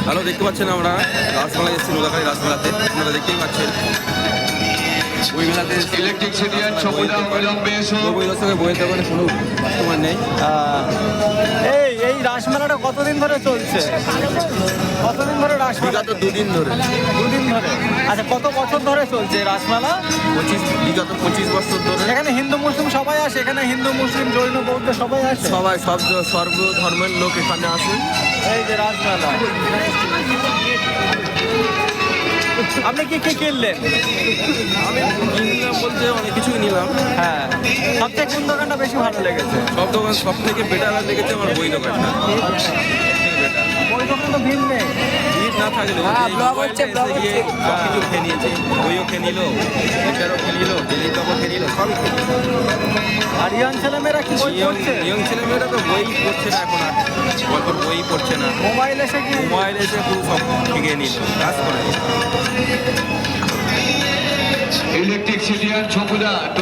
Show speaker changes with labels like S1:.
S1: Hello, দেখতে পাচ্ছেন আমরা রাসমেলায় এসেছি, নোদাখালী রাসমেলাতে। আপনারা দেখতেই পাচ্ছেন বই মেলাতে বই দর্শকের বইয়ের দোকানে কোনো কাস্টমার নেই।
S2: এই রাসমেলাটা কতদিন ধরে চলছে? কতদিন ধরে রাসমেলা?
S1: বিগত 2 দিন ধরে।
S2: 2 দিন ধরে। আচ্ছা, কত বছর ধরে চলছে এই রাসমেলা?
S1: বিগত 25 বছর ধরে।
S2: এখানে হিন্দু মুসলিম সবাই আসে? এখানে হিন্দু মুসলিম জৈন বৌদ্ধ সবাই আসে?
S1: সবাই সর্ব ধর্মের লোক এখানে আসে।
S2: এই যে রাসমেলা। আপনি কি কি কিনলেন?
S1: আমি কিনলাম বলতে অনেক কিছুই নিলাম।
S2: হ্যাঁ, সবচেয়ে কোন দোকানটা বেশি ভালো লেগেছে?
S1: সব থেকে বেটার লেগেছে আমার বই দোকানটা।
S2: বই দোকান তো ভিড় নেই।
S1: ভিড় না থাকলেও গিয়ে সব কিছু খেয়ে নিয়েছে। বইও খেয়ে নিল, এটারও খেয়ে নিল, টেলিটপও খেয়ে নিল, সবই খেয়ে নিল।
S2: আর ইয়াং ছেলেমেয়েরা কি বই পড়ছে?
S1: ইয়ং ছেলেমেয়েরা তো বই পড়ছে না এখন, আর গল্পের বই পড়ছে না।
S2: মোবাইল এসে কি?
S1: মোবাইল এসে পুরো সব ঠিকিয়ে নিল, কাজ করে।
S3: ইলেকট্রিক সিটিয়ান ছকুদা তো